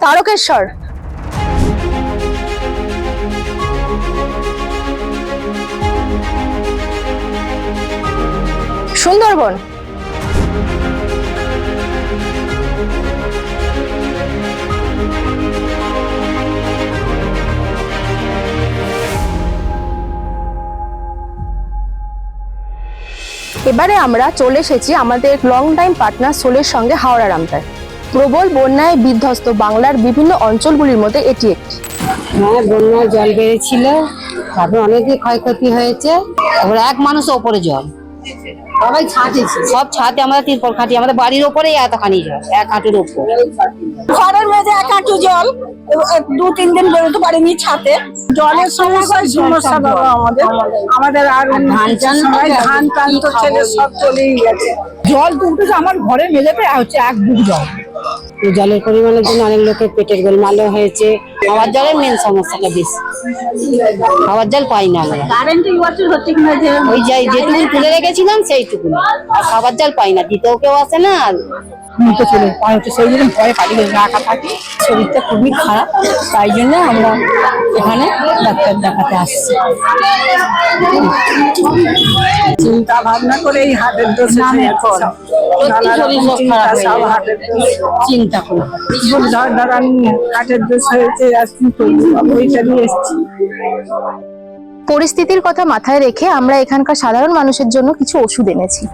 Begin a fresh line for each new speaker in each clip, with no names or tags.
তারকেশ্বর, সুন্দরবন, এবারে আমরা চলে এসেছি আমাদের লং টাইম পার্টনার সোলের সঙ্গে হাওড়া রামতায়। প্রবল বন্যায় বিধ্বস্ত বাংলার বিভিন্ন অঞ্চলগুলির মধ্যে এটি একটি।
হ্যাঁ, বন্যায় জল বেড়েছিল, তারপরে অনেকই ক্ষয়ক্ষতি হয়েছে। তারপরে এক মানুষ ওপরে জল, সবাই ছাদে, সব ছাদে আমাদের তিরপল খাটি, আমাদের বাড়ির ওপরেই এতখানি জল, এক হাঁটুর ওপর।
ঘরের মেঝে এক হাঁটু জল, 2-3 দিন বেরোতে পারিনি ছাদে। জলের সমস্যা বাবা আমাদের আর ধান টান তো ছেলে সব চলেই গেছে। জল তুলতে আমার ঘরের মেঝেতে হচ্ছে 1 বুক জল।
জলের পরিমাণের জন্য অনেক লোকের পেটের গোলমালও হয়েছে। খাওয়ার জলের মেন সমস্যাটা বেশি, খাওয়ার জল পাই না আমরা।
কারেন্টের ওয়াটার হচ্ছে কিনা,
ওই যাই যেটুকু তুলে রেখেছিলাম সেইটুকু, আর খাবার জল পাই না, দিতেও কেউ আসে না। আর
তো চলে সেই জন্য ভয়ে পালিয়ে রাখা থাকি, শরীরটা খুবই খারাপ, তাই জন্য আমরা এখানে ডাক্তার দেখাতে আসছি। চিন্তা ভাবনা করে এই হার্টের দোষ
চিন্তা করে
হার্টের দোষ হয়েছে, আর কি করবো, ওইটা নিয়ে এসছি।
পরিস্থিতির কথা মাথায় রেখে আমরা এখানকার সাধারণ মানুষের জন্য কিছু ওষুধ এনেছি।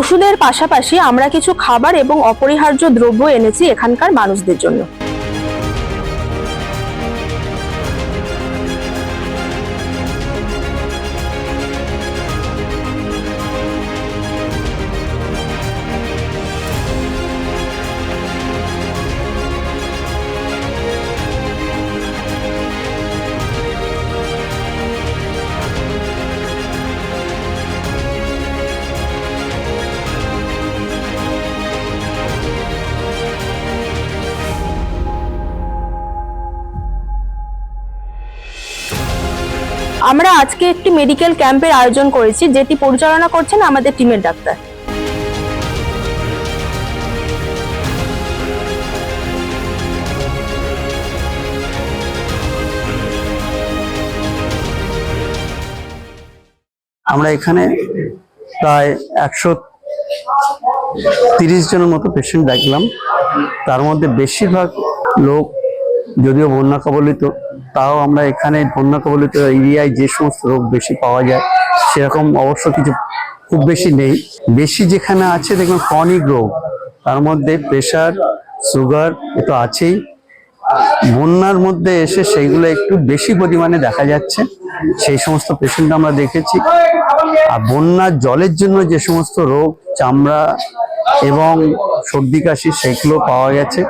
ওষুধের পাশাপাশি আমরা কিছু খাবার এবং অপরিহার্য দ্রব্য এনেছি এখানকার মানুষদের জন্য। আমরা আজকে একটি মেডিকেল ক্যাম্পের আয়োজন করেছি, যেটি পরিচালনা করছেন আমাদের টিমের ডাক্তার।
আমরা এখানে প্রায় 130 জনের মতো পেশেন্ট দেখলাম। তার মধ্যে বেশিরভাগ লোক যদিও বন্যা কবলিত, তাও আমরা এখানে বন্যা কবলিত এরিয়ায় যে সমস্ত রোগ বেশি পাওয়া যায় সেরকম অবশ্য কিছু খুব বেশি নেই। বেশি যেখানে আছে দেখুন ক্রনিক রোগ, তার মধ্যে প্রেশার, সুগার এ তো আছেই। বন্যার মধ্যে এসে সেইগুলো একটু বেশি পরিমাণে দেখা যাচ্ছে, সেই সমস্ত পেশেন্ট আমরা দেখেছি। আর বন্যার জলের জন্য যে সমস্ত রোগ, চামড়া এবং সর্দি কাশি, সেগুলো পাওয়া গেছে।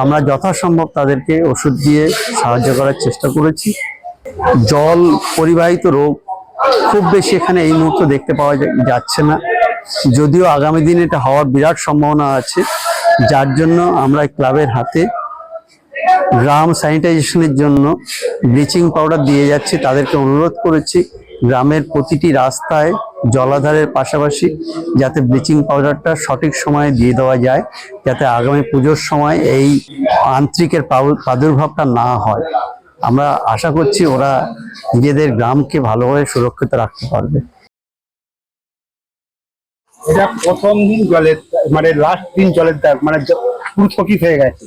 আমরা যথাসম্ভব তাদেরকে ওষুধ দিয়ে সাহায্য করার চেষ্টা করেছি। জল পরিবাহিত রোগ খুব বেশি এখানে এই মুহূর্তে দেখতে পাওয়া যাচ্ছে না, যদিও আগামী দিনে এটা হওয়ার বিরাট সম্ভাবনা আছে। যার জন্য আমরা ক্লাবের হাতে গ্রাম স্যানিটাইজেশনের জন্য ব্লিচিং পাউডার দিয়ে যাচ্ছি। তাদেরকে অনুরোধ করেছি গ্রামের প্রতিটি রাস্তায় জলাধারের পাশাপাশি যাতে ব্লিচিং পাউডারটা সঠিক সময়ে দিয়ে দেওয়া যায়, যাতে আগামী পুজোর সময় এই আন্ত্রিকের প্রাদুর্ভাবটা না হয়। আমরা আশা করছি ওরা নিজেদের গ্রামকে ভালোভাবে সুরক্ষিত রাখতে পারবে।
এটা প্রথম দিন জলের মানে লাস্ট দিন জলের মানে পুরো স্থগিত হয়ে গেছে।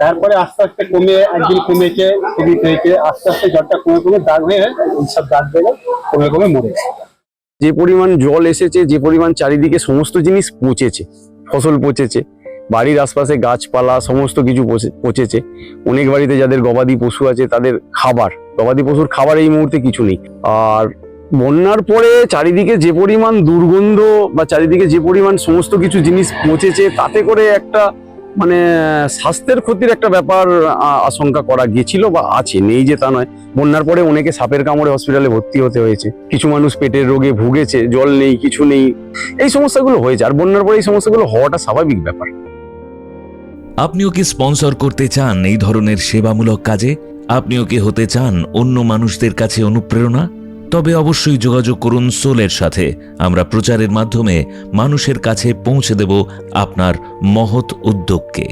তারপরে আস্তে আস্তে কমে, একদিন কমেছে, স্থগিত হয়েছে, আস্তে আস্তে জলটা কমে কমে দাগ হয়ে সব দাগ বেড়ে কমে কমে মরে গেছে।
যে পরিমাণ জল এসেছে, যে পরিমাণ চারিদিকে সমস্ত জিনিস পচেছে, ফসল পচেছে, বাড়ির আশপাশে গাছপালা সমস্ত কিছু পচেছে। অনেক বাড়িতে যাদের গবাদি পশু আছে তাদের গবাদি পশুর খাবার এই মুহূর্তে কিছু নেই। আর বন্যার পরে চারিদিকে যে পরিমাণ দুর্গন্ধ বা চারিদিকে যে পরিমাণ সমস্ত কিছু জিনিস পচেছে, তাতে করে একটা মানে স্বাস্থ্যের ক্ষতির একটা ব্যাপার আশঙ্কা করা গিয়েছিল বা আছে, নেই যে তা নয়। বন্যার পরে অনেকে সাপের কামড়ে হসপিটালে ভর্তি হতে হয়েছে, কিছু মানুষ পেটের রোগে ভুগেছে, জল নেই, কিছু নেই, এই সমস্যাগুলো হয়েছে। আর বন্যার পরে এই সমস্যাগুলো হওয়াটা স্বাভাবিক ব্যাপার।
আপনিও কি স্পন্সর করতে চান এই ধরনের সেবামূলক কাজে? আপনিও কি হতে চান অন্য মানুষদের কাছে অনুপ্রেরণা? তবে অবশ্যই যোগাযোগ করুন সোলের সাথে। আমরা প্রচারের মাধ্যমে মানুষের কাছে পৌঁছে দেব আপনার মহৎ উদ্যোগকে।